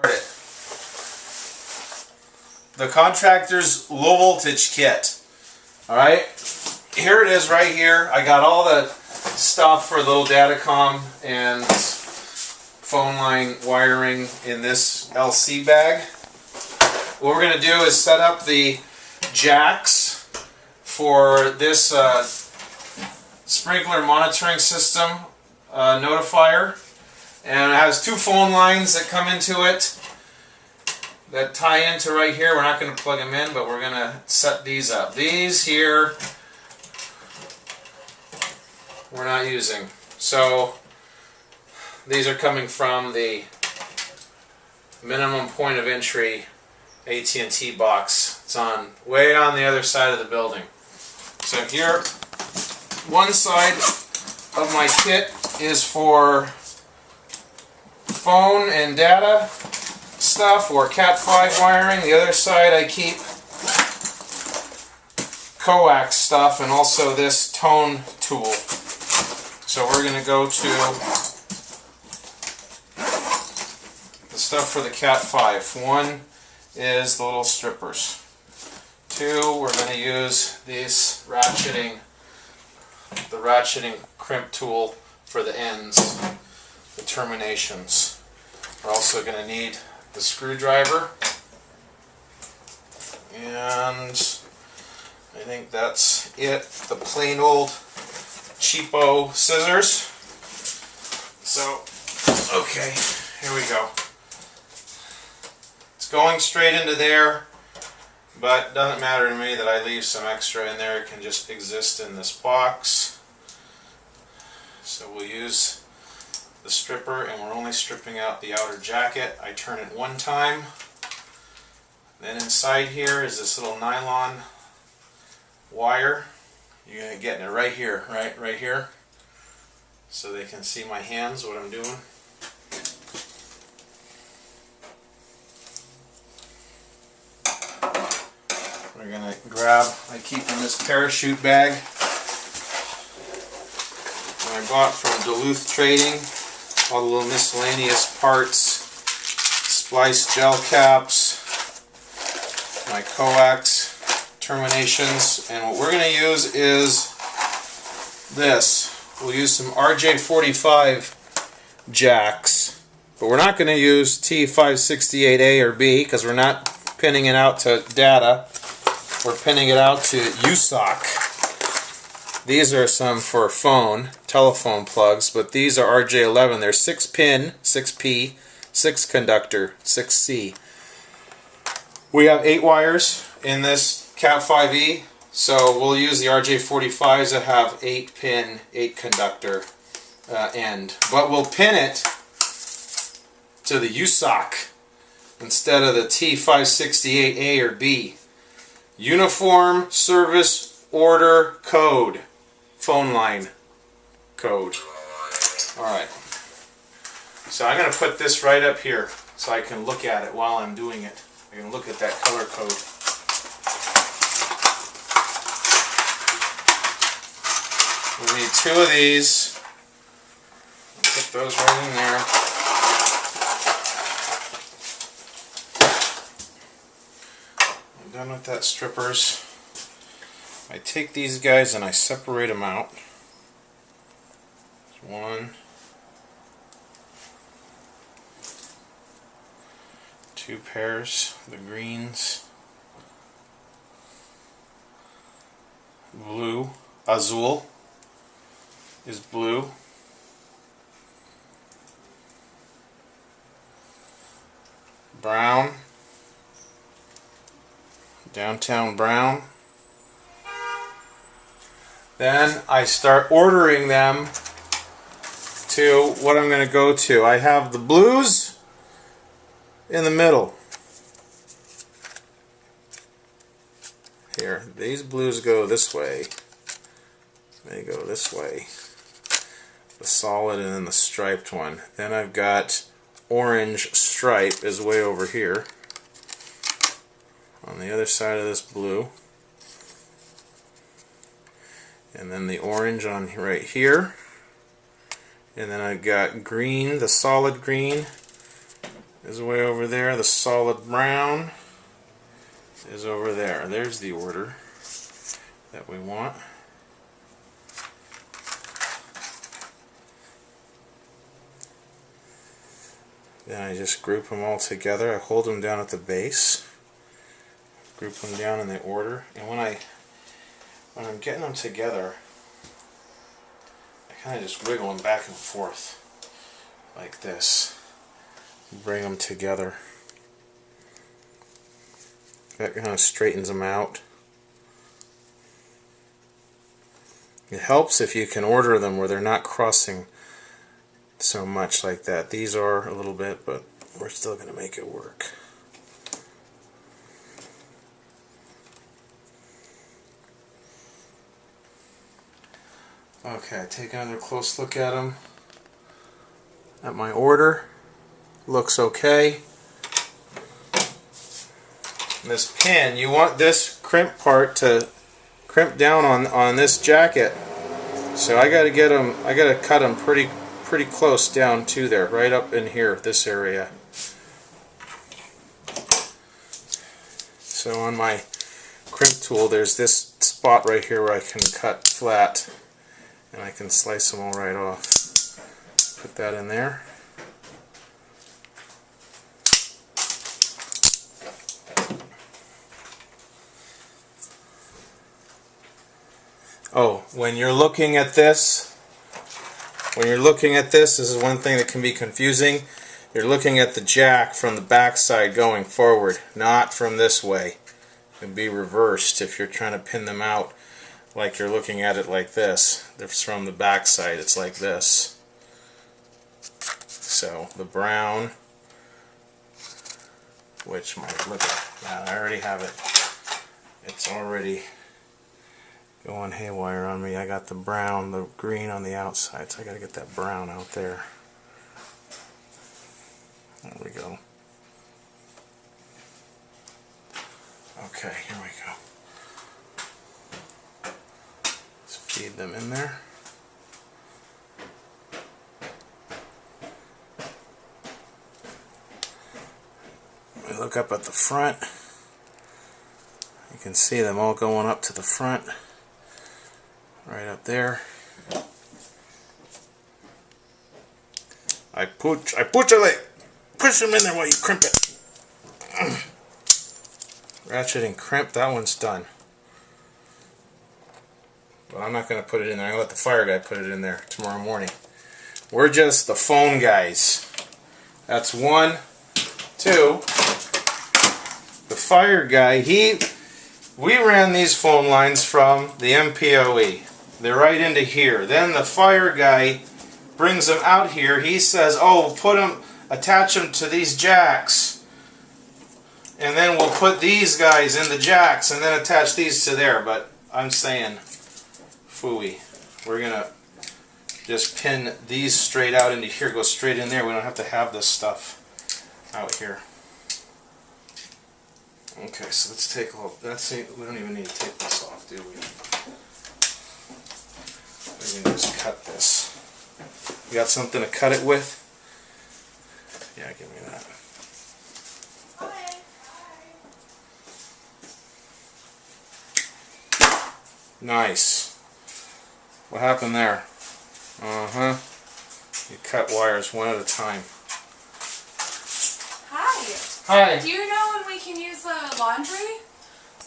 it. The Contractors low voltage kit. Alright, here it is right here. I got all the stuff for little datacom and phone line wiring in this LC bag. What we're going to do is set up the jacks for this sprinkler monitoring system notifier, and it has two phone lines that come into it that tie into right here. We're not going to plug them in, but we're going to set these up. These here we're not using, so these are coming from the minimum point of entry AT&T box. It's on way on the other side of the building. So here, one side of my kit is for phone and data stuff or Cat5 wiring. The other side I keep coax stuff and also this tone tool. So we're going to go to the stuff for the Cat5. One is the little strippers. Two, we're going to use these ratcheting, the ratcheting crimp tool for the ends, the terminations. We're also going to need the screwdriver, and I think that's it. The plain old cheapo scissors. So, okay, here we go. It's going straight into there, but it doesn't matter to me that I leave some extra in there. It can just exist in this box. So we'll use the stripper, and we're only stripping out the outer jacket. I turn it one time. Then inside here is this little nylon wire. You're going to get it right here, right here, so they can see my hands, what I'm doing. We're going to grab, I keep in this parachute bag that I bought from Duluth Trading, all the little miscellaneous parts, splice gel caps, my coax, terminations, and what we're going to use is this. We'll use some RJ45 jacks, but we're not going to use T568A or B because we're not pinning it out to data. We're pinning it out to USOC. These are some for phone, telephone plugs, but these are RJ11. They're 6-pin, 6P, 6 conductor, 6C. We have 8 wires in this Cat5e, so we'll use the RJ45s that have 8-pin, 8-conductor end. But we'll pin it to the USOC instead of the T568A or B. Uniform Service Order Code. Phone line code. Alright. So I'm going to put this right up here so I can look at it while I'm doing it. I can look at that color code. We'll need 2 of these. I'll put those right in there. I'm done with that strippers. I take these guys and I separate them out. There's 1, 2 pairs, the greens, blue, azul is blue, brown, downtown brown. Then I start ordering them to what I'm going to go to. I have the blues in the middle. Here, these blues go this way. They go this way. The solid and then the striped one. Then I've got orange stripe is way over here on the other side of this blue. And then the orange on right here. And then I've got green, the solid green, is way over there. The solid brown is over there. There's the order that we want. Then I just group them all together. I hold them down at the base, group them down in the order, and when I'm getting them together, I kind of just wiggle them back and forth like this, bring them together. That kind of straightens them out. It helps if you can order them where they're not crossing so much like that. These are a little bit, but we're still going to make it work. Okay, take another close look at them. At my order, looks okay. And this pin, you want this crimp part to crimp down on this jacket. So I got to get them. I got to cut them pretty close down to there, right up in here, this area. So on my crimp tool, there's this spot right here where I can cut flat, and I can slice them all right off. Put that in there. Oh, when you're looking at this, this is one thing that can be confusing. You're looking at the jack from the back side going forward, not from this way. It can be reversed if you're trying to pin them out like you're looking at it like this. It's from the back side, it's like this. So the brown, which might look at that, I already have it. It's already going haywire on me. I got the brown, the green on the outside, so I gotta get that brown out there. There we go. Okay, here we go. Let's feed them in there. We look up at the front. You can see them all going up to the front. Right up there. I push them in there while you crimp it. Ratchet and crimp, that one's done. But I'm not going to put it in there. I'm going to let the fire guy put it in there tomorrow morning. We're just the phone guys. That's 1, 2. The fire guy, we ran these phone lines from the MPOE. They're right into here. Then the fire guy brings them out here. He says, "Oh, attach them to these jacks, and then we'll put these guys in the jacks, and then attach these to there." But I'm saying, phooey. We're gonna just pin these straight out into here. Go straight in there. We don't have to have this stuff out here. Okay, so let's take a look. We don't even need to take this off, do we? We can just cut this. You got something to cut it with? Yeah, give me that. Nice. What happened there? Uh-huh. You cut wires one at a time. Hi. Hi. Do you know when we can use the laundry?